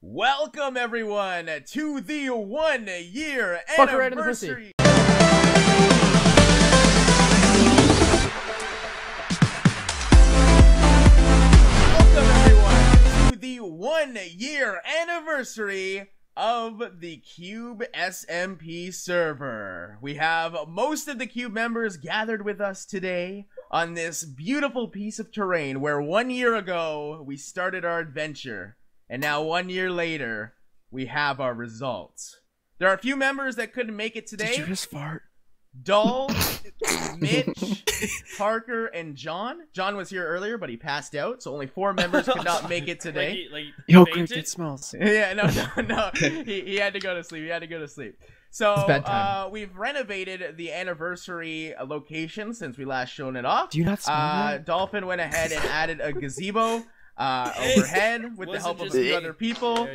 Welcome everyone to the 1 year anniversary. Welcome everyone to the 1 year anniversary of the Cube SMP server. We have most of the Cube members gathered with us today on this beautiful piece of terrain where 1 year ago we started our adventure. And now 1 year later, we have our results. There are a few members that couldn't make it today. Did you just fart? Dull, Mitch, Parker, and John. John was here earlier, but he passed out, so only 4 members could not make it today. Yo, great, it smells. Yeah, no. He had to go to sleep. So we've renovated the anniversary location since we last shown it off. Do you not smell that? Dolphin went ahead and added a gazebo overhead with the help of a few other people.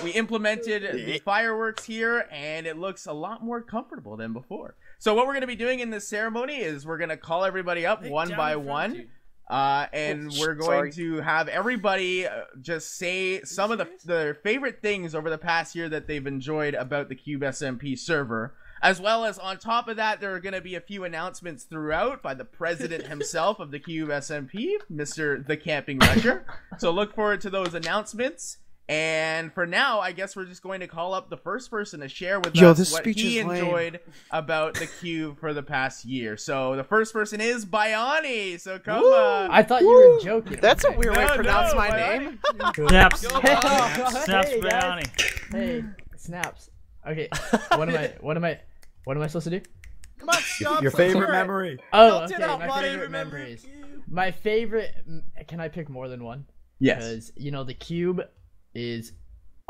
We implemented the fireworks here, and it looks a lot more comfortable than before. So what we're going to be doing in this ceremony is we're going to call everybody up one by one, and we're going to have everybody just say some of their favorite things over the past year that they've enjoyed about the Cube SMP server. As well as on top of that, there are going to be a few announcements throughout by the president himself of the Cube SMP, Mr. The Camping Rusher. So look forward to those announcements. And for now, I guess we're just going to call up the first person to share with us what he enjoyed about the Cube for the past year. So the first person is Biani. So come on. I thought you were joking. That's a weird way to pronounce my name. Snaps. Snaps Biani. Hey, Snaps. Okay, what am I supposed to do? Come on, stop. Your favorite memory. Oh, okay, my favorite memories. My favorite, can I pick more than one? Yes. Because, you know, the Cube is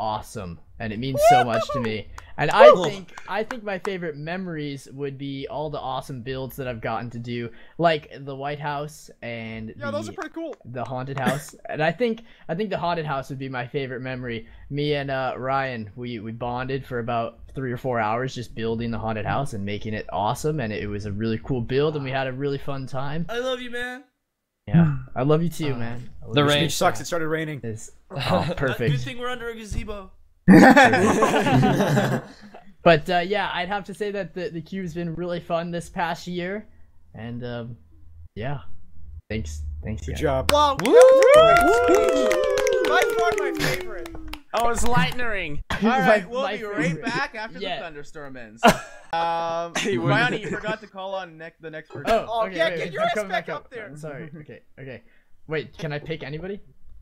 awesome, and it means so much to me. And I think my favorite memories would be all the awesome builds that I've gotten to do, like the White House and those are pretty cool. The haunted house. And I think the haunted house would be my favorite memory. Me and Ryan, we bonded for about 3 or 4 hours just building the haunted house and making it awesome, and it was a really cool build, and we had a really fun time. I love you, man. Yeah, I love you too, man. The rain sucks. It started raining. Perfect. Good thing we're under a gazebo. But yeah, I'd have to say that the Cube's been really fun this past year, and yeah, thanks. Good job. Wow. By far my favorite. Oh, it's lightning. All right, we'll be right back after the thunderstorm ends. Biani, you forgot to call on the next person. Oh, okay, yeah, wait, get your ass back up there. Sorry. Okay. Wait, can I pick anybody?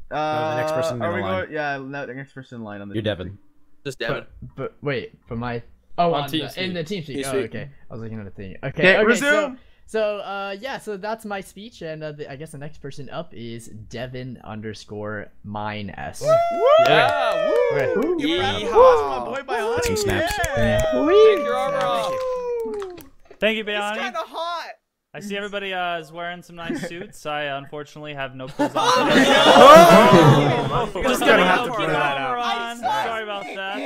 The next person in line. Yeah, the next person in line on the. You're Devin. Just Devin. But wait, for my in the team speak. Oh, okay. I was looking at a thing. Okay, resume. So yeah, so that's my speech, and I guess the next person up is Devin_mines. Yeah. Woo! My boy Biani. Some snaps. Yeah. Thank you, It's Biani. kind of hot. I see everybody is wearing some nice suits. I unfortunately have no clothes on. Just gonna have to blur that out. Sorry about that.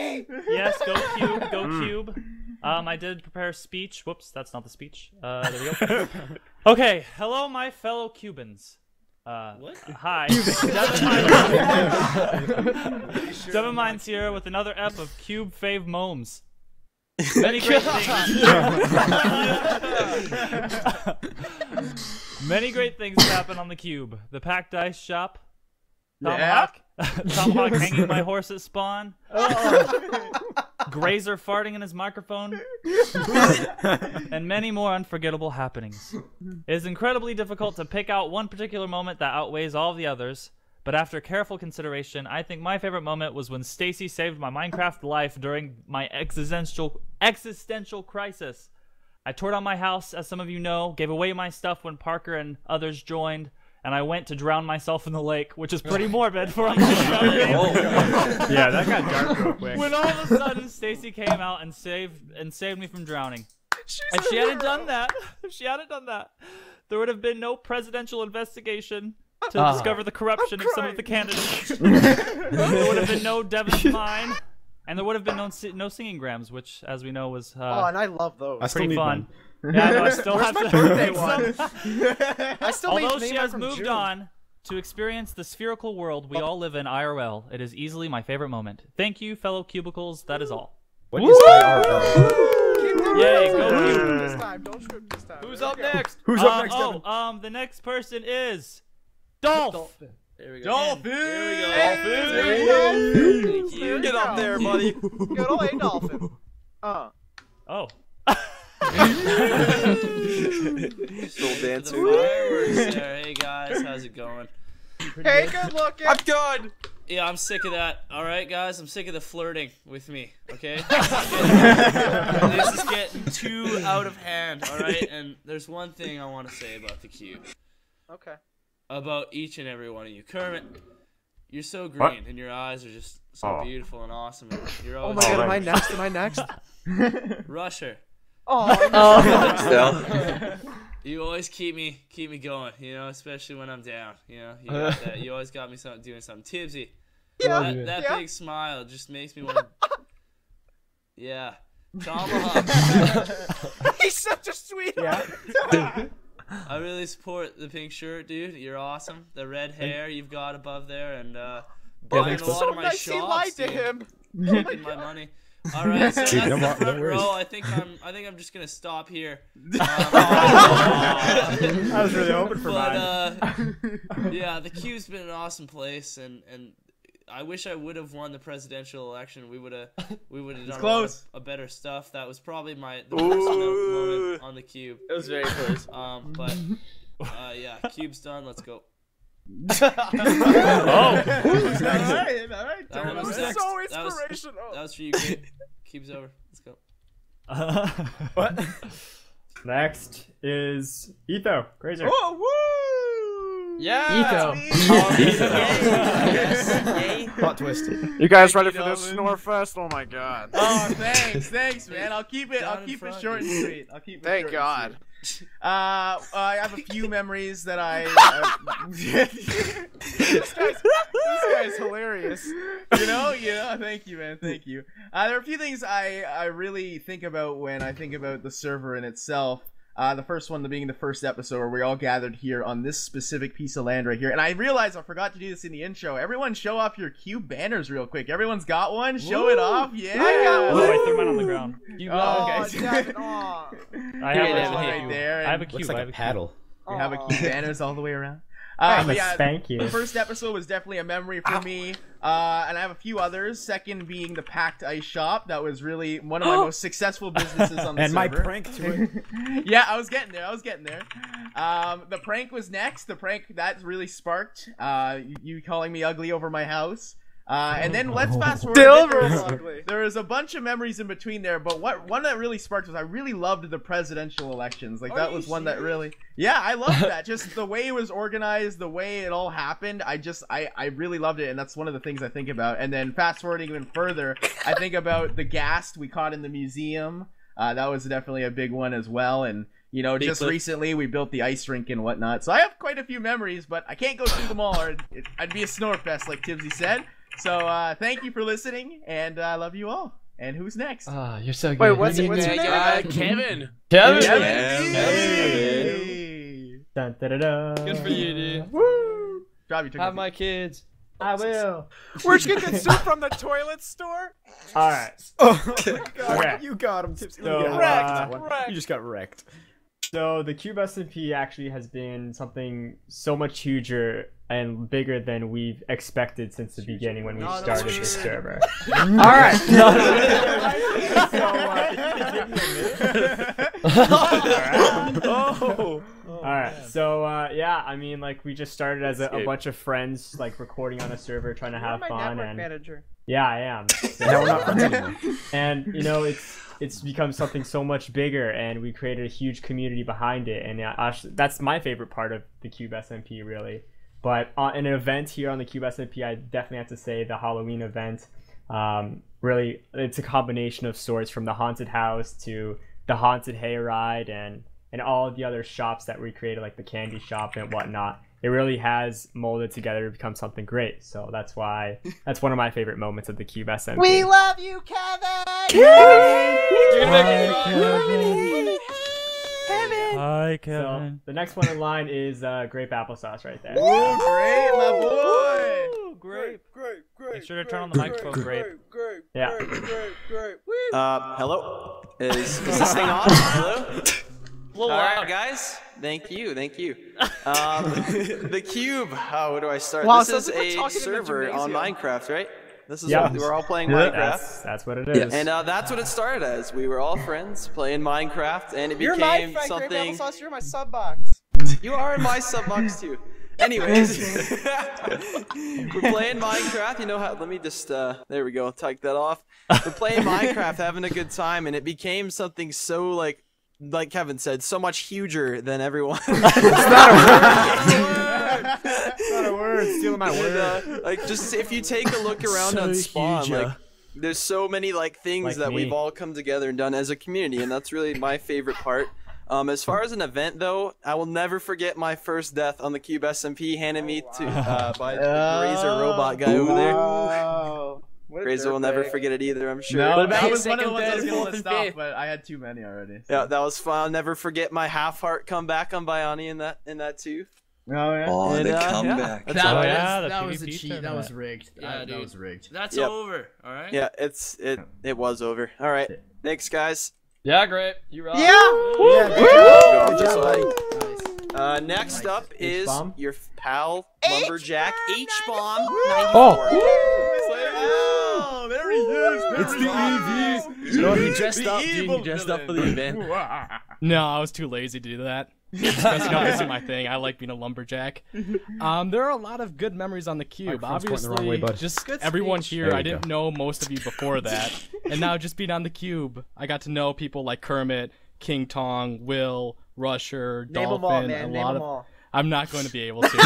Yes, go Cube, go Cube. I did prepare a speech. Whoops, that's not the speech. There we go. Okay, hello, my fellow Cubans. What? Hi. Devin Mines here with another ep of Cube Fave Momes. Many great things. Many great things happen on the Cube. The packed ice shop. Tomahawk. Tomahawk hanging my horse at spawn. Grazer farting in his microphone. And many more unforgettable happenings. It is incredibly difficult to pick out one particular moment that outweighs all of the others. But after careful consideration, I think my favorite moment was when Stacy saved my Minecraft life during my existential crisis. I tore down my house, as some of you know, gave away my stuff when Parker and others joined, and I went to drown myself in the lake, which is pretty morbid for a Minecraft game. Yeah, that got dark real quick. When all of a sudden Stacy came out and saved me from drowning. If she hadn't done that, there would have been no presidential investigation to discover the corruption of some of the candidates. There would have been no Devin's Mine, and there would have been no singing grams, which, as we know, was and I love those. pretty fun. Yeah, no, I still have to. birthday one? I still Although need she has moved on, To experience the spherical world we all live in IRL, it is easily my favorite moment. Thank you, fellow cubicles. That is all. What is IRL? Yay, go Don't you. shoot this time. Don't shoot this time. Who's There up we go. next? Who's up next, Devin? The next person is Dolphin. There we go. Dolphin! There we go. Hey, Thank Dolphin. you. Get up there, buddy. Good old A Dolphin. Oh. Still dancing. Fireworks there. Hey guys, how's it going? Hey, good looking. I'm good. Yeah, I'm sick of that. All right, guys, I'm sick of the flirting with me. Okay. This is getting too out of hand. All right, and there's one thing I want to say about the cube. Okay. About each and every one of you, Kermit. You're so green, What? and your eyes are just so beautiful and awesome. And you're Oh always my god, am I right. next? Am I next? Rusher. Oh, You always keep me going, you know, especially when I'm down. You know, you got that. You always got me doing something. Tibbsy, that big smile just makes me want to. Yeah, Tomahawk. he's such a sweetheart. I really support the pink shirt, dude. You're awesome. The red hair you've got above there, and buying a lot So of my nice he lied shops, to dude. him. Taking my money. All right, so that's Dude, the don't front worry. row. I think I'm just gonna stop here. I was really hoping for mine. But yeah, the Cube's been an awesome place, and I wish I would have won the presidential election. We would have done close. a better stuff. That was probably the best moment on the Cube. It was very close. But yeah, Cube's done. Let's go. All right. That one was That was next. so That was- inspirational. That was for you, Gabe. Cube's over. Let's go. What? Next is Etho. Grazer. Oh, woo! Yeah. Etho. Plot twist. You guys ready you, for this Dolphin. snore fest? Oh my god. Oh, thanks, man. I'll keep it Down in front, short and dude. sweet. I'll keep it Thank short God. and sweet. I have a few memories that I. This guy's hilarious. you know. Thank you, man. Thank you. There are a few things I really think about when I think about the server in itself. The first one being the first episode where we all gathered here on this specific piece of land right here. And I realized I forgot to do this in the intro. Everyone show off your cube banners real quick. Everyone's got one? Show it off. Yeah. I got Oh, I threw mine on the ground. Oh, okay. Devin, aw. I Here have it is one right there. I have a and cube. Looks I like have a a paddle. We have a cube banners all the way around. I'm But a yeah, spank you. the first episode was definitely a memory for me, and I have a few others. Second being the Packed Ice Shop. That was really one of my most successful businesses on the And my server. prank to it. Yeah, I was getting there. The prank was next. The prank that really sparked you calling me ugly over my house. And then let's fast forward. There was a bunch of memories in between there, but one that really sparked was I really loved the presidential elections. Like that was one that really, yeah, I loved that. Just the way it was organized, the way it all happened. I really loved it, and that's one of the things I think about. And then fast forwarding even further, I think about the ghast we caught in the museum. That was definitely a big one as well. And you know, just recently we built the ice rink and whatnot. So I have quite a few memories, but I can't go through them all, or I'd be a snore fest, like Tibbsy said. So thank you for listening, and I love you all. And who's next? Ah, you're so good. Wait, what's Who your do you name? mean? Kevin. Kevin. Hey. Dun, da, da, da. Good for you, dude. Woo! Job, you took Have it. my kids. I will. Where'd you get the soup from the toilet store? All right. God, You got him, Tipsy. So, Wrecked. you just got wrecked. So the Cube SMP actually has been something so much huger and bigger than we've expected since the beginning when we started this server. All right. All right. So yeah, I mean, like we just started as a bunch of friends, like recording on a server, trying to have You're my fun, network and manager. yeah, I am. Now we're not friends anymore. And you know, it's become something so much bigger, and we created a huge community behind it, and actually, that's my favorite part of the Cube SMP, really. But in an event here on the Cube SMP, I definitely have to say the Halloween event. Really, it's a combination of sorts, from the haunted house to the haunted hayride and all of the other shops that we created, like the candy shop and whatnot. It really has molded together to become something great. So that's why that's one of my favorite moments of the Cube SMP. We love you, Kevin. You're gonna make me Hi, So Kevin. the next one in line is grape applesauce right there. Ooh, great, my boy. Ooh, grape. Great. Make sure to turn on the microphone, grape. Yeah. Hello. Is this thing on? Hello. All right, guys. Thank you. The cube. How do I start? Wow, this sounds is like we're a talking in a server on gymnasium. Minecraft, right? This is Yeah. what we're all playing Minecraft. That's what it is. And that's what it started as. We were all friends playing Minecraft, and it You're my became friend, Grape something. Applesauce. You're my sub box. You are in my sub box too. Anyways, we're playing Minecraft. You know how? Let me just. There we go. Take that off. We're playing Minecraft, having a good time, and it became something so like Kevin said, so much huger than everyone. It's not a word. Stealing my word. And, like, just if you take a look around on Spawn, like, there's so many like things Like that me. we've all come together and done as a community, and that's really my favorite part. As far as an event though, I will never forget my first death on the Cube SMP, handed me to by the Razor robot guy over there. Wow. Razor will never forget it either, I'm sure. No, What about that your was one of the second, ones I was third, gonna fourth, list and off, fifth? but I had too many already. Yeah, that was fun. I'll never forget my half heart comeback on Bioni in that too. Oh yeah. Oh, And, the yeah, comeback. that's That all. was, yeah, the that was a PvP cheat. That tournament. was rigged. Yeah, That dude. was rigged. That's Yep. over. All right. Yeah, it was over. All right, thanks guys. Yeah, great. You rock. Next up is H-bomb? your pal Lumberjack H-bomb 94. Oh, there he is. It's the EV. No, he dressed up. Dude, he dressed up for the event. No, I was too lazy to do that. That's not really my thing. I like being a lumberjack. There are a lot of good memories on the cube. Microphone's pointing the wrong way, Obviously, bud. just Good everyone speech. here, There you I didn't know most of you before that. And now just being on the cube, I got to know people like Kermit, King Tong, Will, Rusher, Name them Dolphin, all, man. a Name lot them of... all. I'm not going to be able to.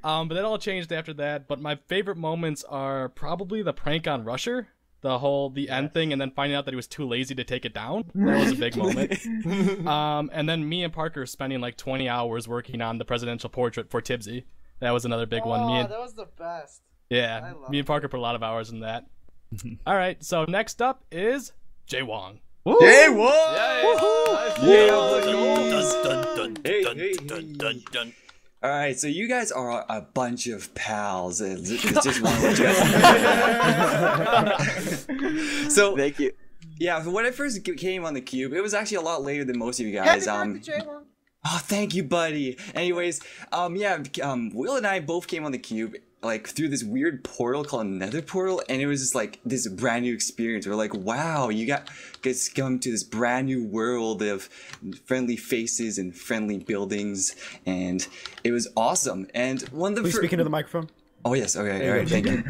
But that all changed after that. But my favorite moments are probably the prank on Rusher. The end thing, and then finding out that he was too lazy to take it down. That was a big moment. And then me and Parker spending like 20 hours working on the presidential portrait for Tibbsy. That was another big one. Oh, that was the best. Yeah, love me and Parker put a lot of hours in that. All right, so next up is Jay Wong. Hey, what? All right, so you guys are a bunch of pals. It's just one of you. So Thank you. yeah, when I first came on the cube, it was actually a lot later than most of you Happy guys. birthday, J-Long. Oh, thank you, buddy. Anyways, Will and I both came on the cube like through this weird portal called Nether Portal, and it was just like this brand new experience. We're like, wow, you guys come to this brand new world of friendly faces and friendly buildings, and it was awesome. And one of the Please speak into the microphone. Oh yes, okay, all right, thank you.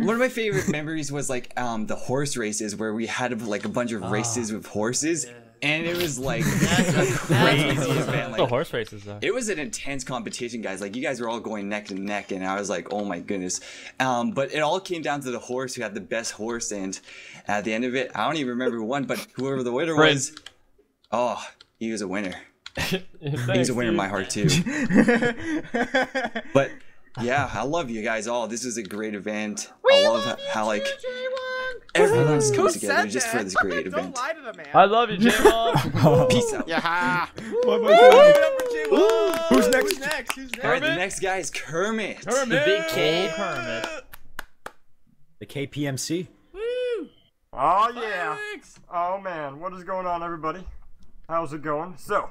One of my favorite memories was like the horse races, where we had like a bunch of races with horses, and it was like a crazy event. The Like horse races, though. it was an intense competition, guys. Like you guys were all going neck to neck, and I was like, oh my goodness. But it all came down to the horse who had the best horse, and at the end of it, I don't even remember who won, but whoever the winner was, oh, he was a winner. He's a winner in my heart too. But yeah, I love you guys all. This was a great event. I love how like everyone's come together just for this great event. Don't lie to the man. I love you, J-Long. Peace out. Yeah. Who's next? Who's next? All right, the next guy is Kermit. The big K. Kermit. The KPMC. Oh yeah. Oh man, what is going on, everybody? How's it going? So,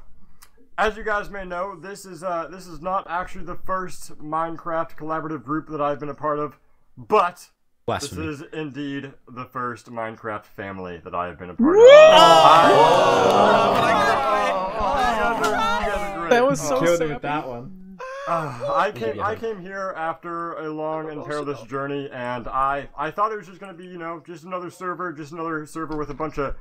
as you guys may know, this is not actually the first Minecraft collaborative group that I've been a part of, but Blasphemy. this is indeed the first Minecraft family that I have been a part of. That was so Killed it sappy. with that one. I came here after a long and perilous journey, and I thought it was just gonna be, just another server with a bunch of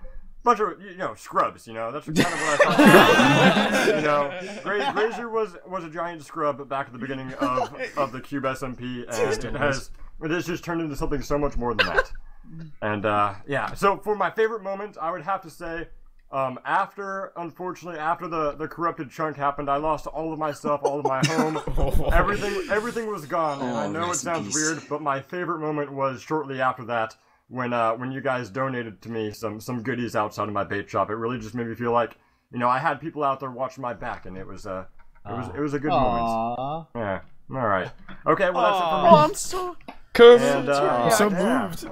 scrubs. That's kind of what I thought. Grazer was a giant scrub back at the beginning of the Cube SMP, and it has just turned into something so much more than that. And yeah, so for my favorite moment, I would have to say, unfortunately, after the corrupted chunk happened, I lost all of my stuff, all of my home, everything was gone. And I know it rest in sounds peace. weird, but my favorite moment was shortly after that, when you guys donated to me some goodies outside of my bait shop. It really just made me feel like, you know, I had people out there watching my back, and it was a good moment. Yeah. All right. Okay. Well, that's it for me. Oh, I'm so. I'm so moved.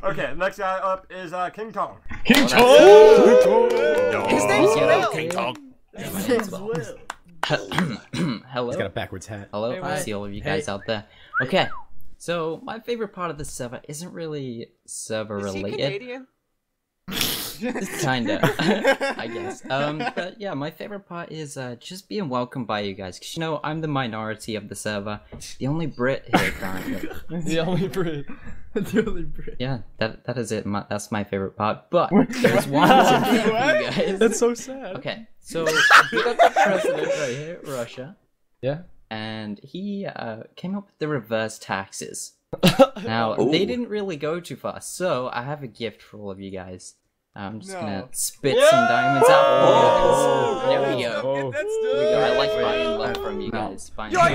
Okay, next guy up is King Tong. King Tong! His name's Will. King Tong. Hello. He's got a backwards hat. Hello. Hey, I see all of you guys out there. Okay. So my favorite part of the server isn't really server related. Canadian? Kinda, I guess. But yeah, my favorite part is just being welcomed by you guys. Cause you know I'm the minority of the server, the only Brit here currently. The only Brit. The only Brit. Yeah, that is it. That's my favorite part. But there's one more thing for you guys. That's so sad. Okay, so we got the president right here, Russia. Yeah. And he came up with the reverse taxes. Now they didn't really go too far, so I have a gift for all of you guys. I'm just gonna spit some diamonds out for you guys. There we go. I like buying love from you guys. I didn't get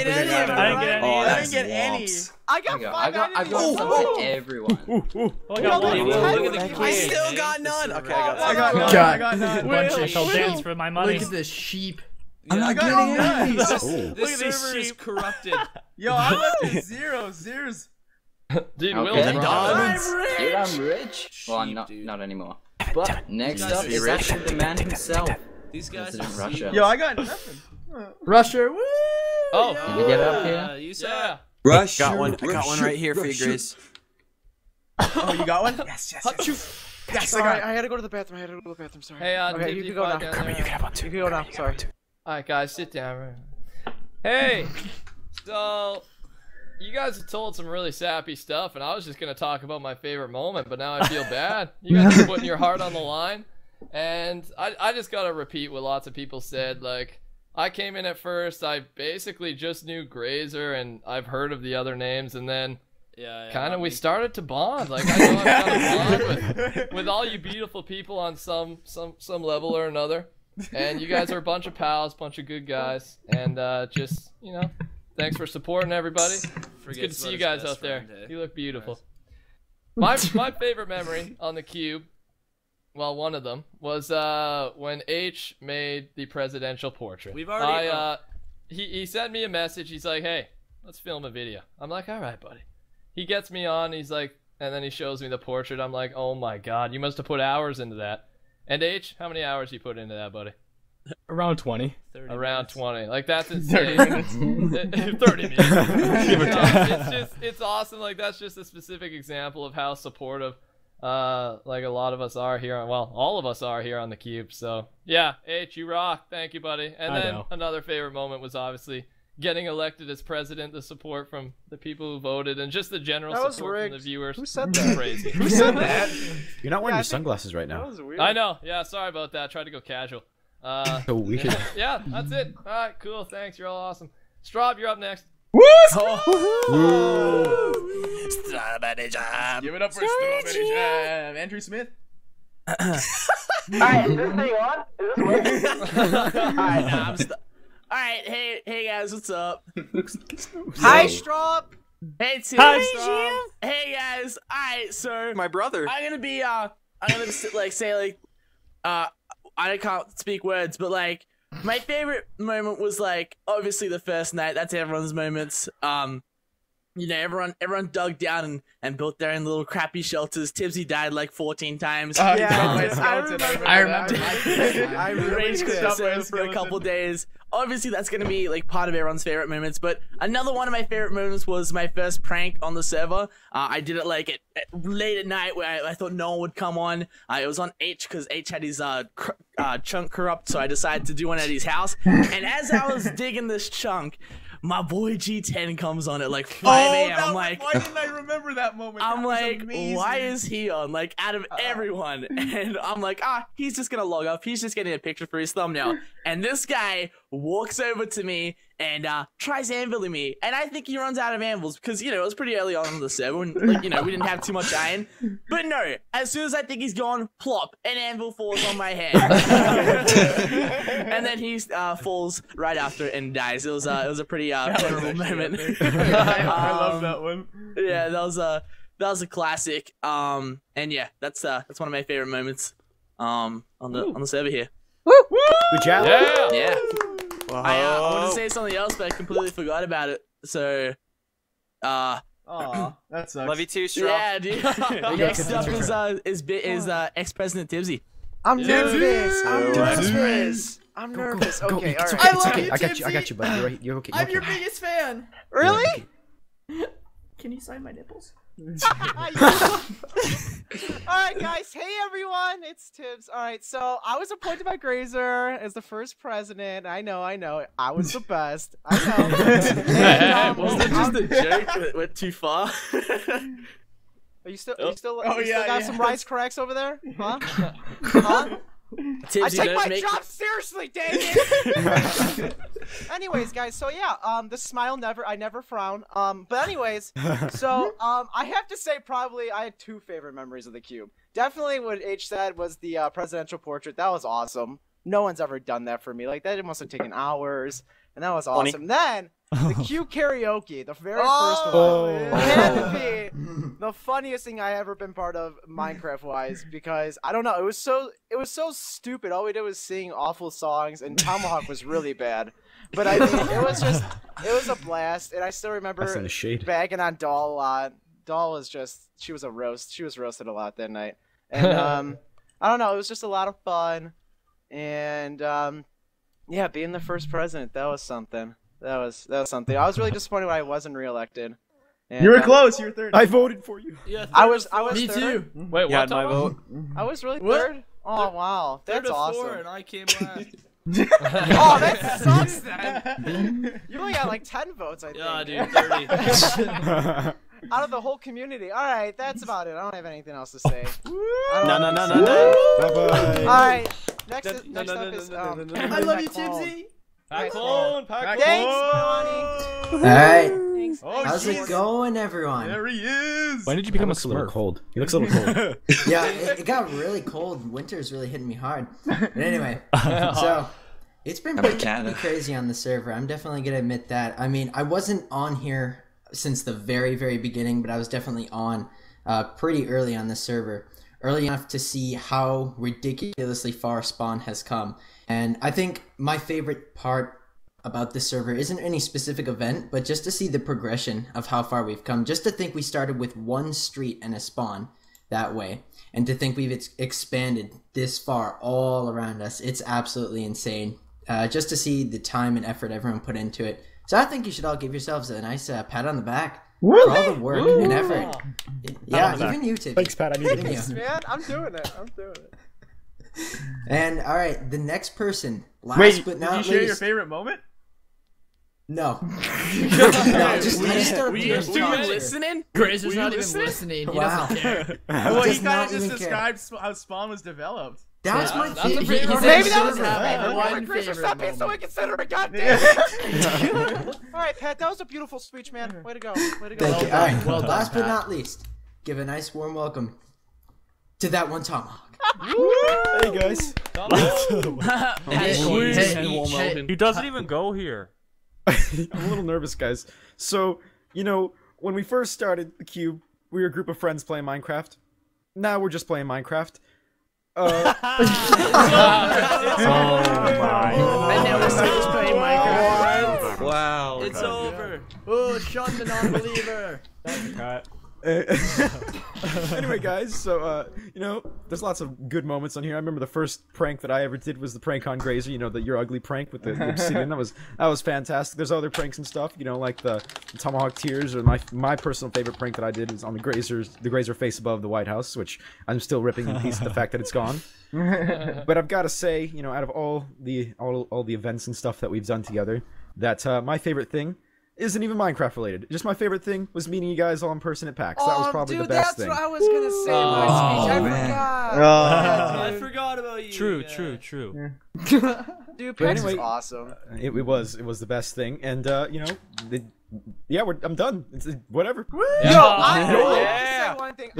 any. I didn't get any. I got I got some for everyone. I got one. Look at the I still got none. Okay, I got none. Bunch of shall dance for my money. Look at this sheep. I got none. This server is corrupted. Yo, I left at zeros. Dude, Okay. Will, Dude, I'm rich. Well, I'm not anymore. But next up is actually the man himself. These guys President are Russia. Yo, I got nothing. Russia, woo! Oh, Can we get up here? You saw. Russia. got one right here for you, Grace. Oh, you got one? Yes. Yes, I got it. I had to go to the bathroom. Sorry. Hey, Okay, you can go now. Kermit, you can have one too. You can go now. Sorry. Alright, guys, sit down. Hey, so you guys have told some really sappy stuff, and I was just gonna talk about my favorite moment, but now I feel bad. You guys are putting your heart on the line, and I just gotta repeat what lots of people said. Like, I came in at first, I basically just knew Grazer, and I've heard of the other names, and then kind of we started to bond. Like, I know I've got a bond with all you beautiful people on some level or another. And you guys are a bunch of pals, bunch of good guys, and just, you know, thanks for supporting everybody. It's good to see you guys out there. You look beautiful. My favorite memory on the cube, well, one of them, was when H made the presidential portrait. We've already. He sent me a message. He's like, "Hey, let's film a video." I'm like, "All right, buddy." He gets me on. He's like, and then he shows me the portrait. I'm like, "Oh my God, you must have put hours into that." And H, how many hours you put into that, buddy? Around 20. Around 20. Like, that's insane. 30 minutes. It's awesome. Like, that's just a specific example of how supportive, like, a lot of us are here. Well, all of us are here on the cube. So, yeah, H, you rock. Thank you, buddy. And then another favorite moment was obviously getting elected as president, the support from the people who voted, and just the general support from the viewers. Who said that? Crazy. Who said that? You're not wearing your sunglasses right now. That was weird. I know. Yeah, sorry about that. I tried to go casual. So weird. Yeah, that's it. All right, cool. Thanks. You're all awesome. Straub, you're up next. Strawberry jam. Give it up for Strawberry Jam. Andrew Smith. Alright, is this thing on? Is this working? Alright, Alright, hey guys, what's up? Hi, Straub. Hey, Tim. Hi, Straub. Hey guys. Alright, so my brother. I'm gonna say like, I can't speak words, but like, my favorite moment was like obviously the first night. That's everyone's moments. You know, everyone dug down and built their own little crappy shelters. Tibbsy died like 14 times. I remember. I rage quit for a couple days. Obviously, that's gonna be like part of everyone's favorite moments. But another one of my favorite moments was my first prank on the server. I did it like late at night where I thought no one would come on. It was on H because H had his chunk corrupt, so I decided to do one at his house. And as I was digging this chunk, my boy G10 comes on at like 5 a.m. I'm like, why didn't I remember that moment? I'm like, why is he on? Like, out of everyone. And I'm like, he's just gonna log off. He's just getting a picture for his thumbnail. And this guy walks over to me and tries anviling me. And I think he runs out of anvils because, you know, it was pretty early on in the server and, like, you know, we didn't have too much iron. But no, as soon as I think he's gone, plop, an anvil falls on my head. And then he falls right after it and dies. It was a pretty memorable moment. I love that one. Yeah, that was a classic. And yeah, that's one of my favorite moments on the server here. Good job. Yeah. I wanted to say something else, but I completely forgot about it. So, Aw, that sucks. Love you too, Straw. yeah, dude. Next up is ex-President Tibbsy. I'm nervous. I'm nervous. Okay, all right. I love you, I got you, buddy. You're right. You're okay. I'm your biggest fan. Really? Can you sign my nipples? Alright guys, hey everyone, it's Tibbs. Alright, so I was appointed by Grazer as the first president. I know, I was the best. I know. Was that just a joke that went too far? Are you still Oh, yeah, got yeah. some rice cracks over there? Huh? Huh? Tibbsy, I take my make- job seriously, dang it! Anyways, guys, so yeah, the smile I never frown. But anyways, so I have to say probably I had two favorite memories of the cube. Definitely what H said was the presidential portrait. That was awesome. No one's ever done that for me. Like that must have taken hours, and that was awesome. Then the cube karaoke, the very first one, had to be the funniest thing I ever been part of Minecraft wise, because I don't know, it was so stupid. All we did was sing awful songs, and Tomahawk was really bad. But I mean, it was a blast, and I still remember bagging on Doll a lot. Doll was she was a roast. She was roasted a lot that night, and I don't know, it was just a lot of fun, and yeah, being the first president, that was something. That was something. I was really disappointed when I wasn't reelected. And, you were close. You were third. I voted for you. Yeah, I was Me third. too. Wait, what? my vote. I was really third. Oh wow, that's Third of awesome. 4 and I came last. Oh, that sucks then. You only got like 10 votes, I think. Yeah, dude, 30. Out of the whole community. All right, that's about it. I don't have anything else to say. No. Bye-bye. All right, next up is I love you, Tibbsy. Thanks, Pack Bonnie. Alright, Thanks. Oh, how's it going, everyone? There he is. When did you become a little cold? He looks a little cold. Yeah, it got really cold. Winter's really hitting me hard. But anyway, so it's been pretty crazy on the server. I'm definitely gonna admit that. I mean, I wasn't on here since the very, very beginning, but I was definitely on pretty early on the server. Early enough to see how ridiculously far Spawn has come. And I think my favorite part about this server isn't any specific event, but just to see the progression of how far we've come. Just to think we started with one street and a spawn that way, and to think we've expanded this far all around us. It's absolutely insane. Just to see the time and effort everyone put into it. So I think you should all give yourselves a nice pat on the back for all the work and effort. Yeah, even you, Tibbs. Thanks, Pat. I need Thanks, man. I'm doing it. And all right, the next person, last but not did least. you share your favorite moment? No. No, just Were you listening? Grazer's not even listening. He Wow. doesn't care. Well, he does not kind of just even care. described how Spawn was developed. That's my That's a favorite. favorite. He Maybe said that was server. one favorite moment. So we consider it, goddamn. All right, Pat, that was a beautiful speech, man. Way to go. Way to go. Thank you. All right. Well, last but not least, give a nice warm welcome to that one Tomahawk. Hey guys. He doesn't even go here. I'm a little nervous, guys. So, you know, when we first started the cube, we were a group of friends playing Minecraft. Now we're just playing Minecraft. And now we're still just playing Minecraft. Wow. It's over. Oh, Sean the non-believer. Cut. Anyway, guys, so you know, there's lots of good moments on here. I remember the first prank that I ever did was the prank on Grazer. You know, the You're Ugly prank with the obsidian. That was fantastic. There's other pranks and stuff. You know, like the Tomahawk Tears, or my personal favorite prank that I did was on the Grazer face above the White House, which I'm still ripping in pieces the fact that it's gone. But I've got to say, you know, out of all the events and stuff that we've done together, that my favorite thing isn't even Minecraft related. Just my favorite thing was meeting you guys all in person at PAX. That was probably the best thing. That's what I was gonna say in my speech. I forgot. I forgot about you. True. That Dude, But PAX anyway, is awesome. It was the best thing, and you know, I'm done. It's whatever. Yo, I have to say one thing.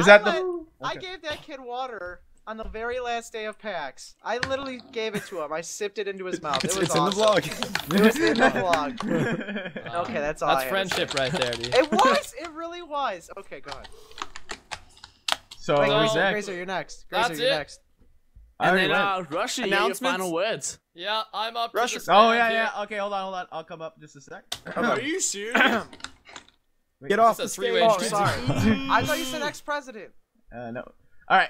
I gave that kid water on the very last day of PAX. I literally gave it to him. I sipped it into his mouth. It was awesome. In the vlog. It was in the vlog. Okay, that's all. That's friendship right there, dude. It was. It really was. Okay, go ahead. So, Grazer, you're next. Grazer, you're next. And then, Russia, you your final words. Yeah, I'm up. Russia. Oh yeah. Okay, hold on. I'll come up just a sec. Are you serious? Get off the stage. Oh, sorry. I thought you said ex-president. No. All right.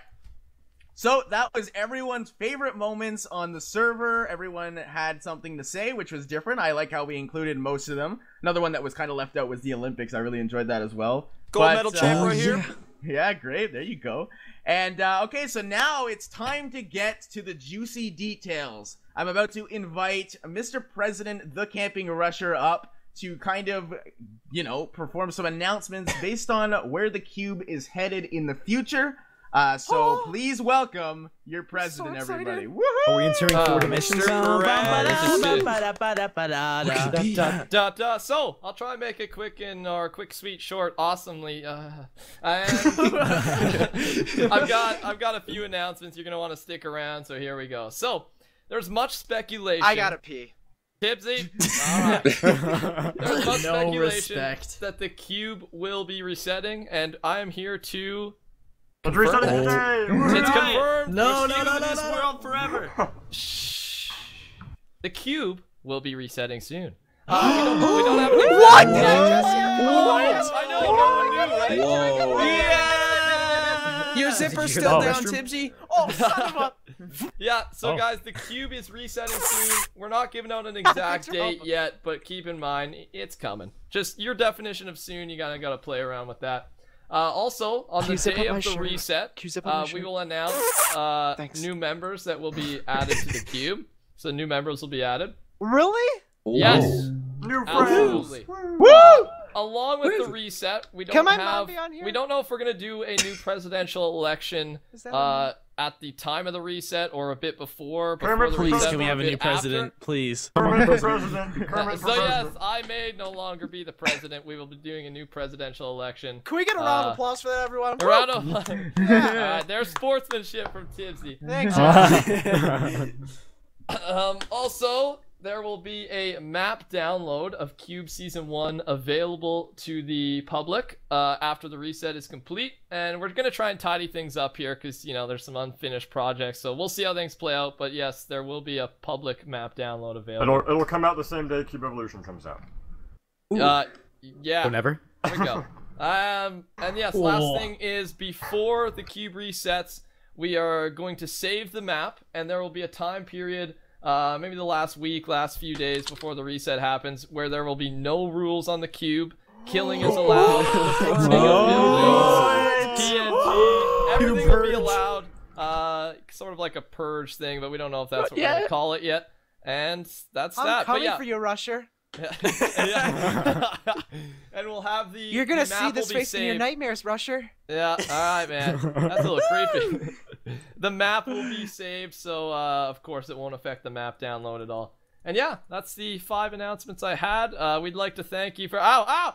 So that was everyone's favorite moments on the server. Everyone had something to say, which was different. I like how we included most of them. Another one that was kind of left out was the Olympics. I really enjoyed that as well. Gold medal champ right here. Yeah, great. There you go. And, okay, so now it's time to get to the juicy details. I'm about to invite Mr. President, the Camping Rusher, up to kind of, you know, perform some announcements based on where the cube is headed in the future. So please welcome your president, everybody. Woohoo! Are we entering 4 dimensions? So I'll try and make it quick and quick, sweet, short, awesomely. I've got a few announcements. You're gonna want to stick around. So here we go. So there's much speculation. I gotta pee. Tipsy. All right. There's much No speculation respect. that the cube will be resetting, and I am here to. It's resetting today! It's confirmed! No. This world forever! Shh. The cube will be resetting soon. We don't have any. What? I know, no one knew, right? Whoa. Yeah! Your zipper's still down, Tipsy? Oh, son of a... Yeah, so guys, the cube is resetting soon. We're not giving out an exact date yet, but keep in mind, it's coming. Just your definition of soon, you gotta play around with that. Also, on the day of the reset, we will announce new members that will be added to the cube. So new members will be added. Really? Yes. New Absolutely. Woo! Along with the reset, we don't Can my mom be on here? we don't know if we're gonna do a new presidential election at the time of the reset or a bit before the Please, reset. can we have a new president? After. Please. So yes, I may no longer be the president. We will be doing a new presidential election. Can we get a round of applause for that, everyone? A round of applause. There's sportsmanship from Tipsy. Thanks. Also, there will be a map download of Cube Season 1 available to the public after the reset is complete. And we're going to try and tidy things up here because, you know, there's some unfinished projects. So we'll see how things play out. But yes, there will be a public map download available. It'll come out the same day Cube Evolution comes out. Yeah. Whenever. There we go. And yes, last thing is before the cube resets, we are going to save the map. And there will be a time period, maybe the last week, last few days before the reset happens, where there will be no rules on the cube. Killing is allowed. Fixing of buildings, TNT, everything will be allowed. Sort of like a purge thing, but we don't know if that's what we're gonna call it yet. And that's that. I'm coming for you, Rusher. Yeah. And we'll have the. You're gonna see this face in your nightmares, Rusher. Yeah. All right, man. That's a little creepy. The map will be saved, so of course it won't affect the map download at all. And yeah, that's the 5 announcements I had. We'd like to thank you for. Ow!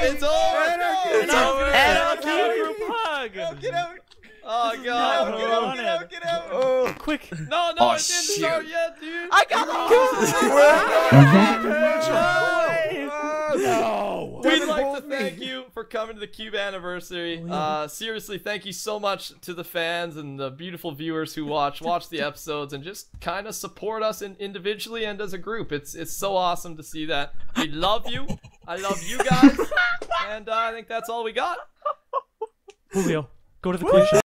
It's over. Get out! Oh god! Get out! Oh, quick! No, it didn't start yet, dude. I got No! We'd like to thank you for coming to the Cube anniversary. Seriously, thank you so much to the fans and the beautiful viewers who watch the episodes and just kind of support us individually and as a group. It's so awesome to see that. We love you. I love you guys. And I think that's all we got. Julio, go to the clean shop.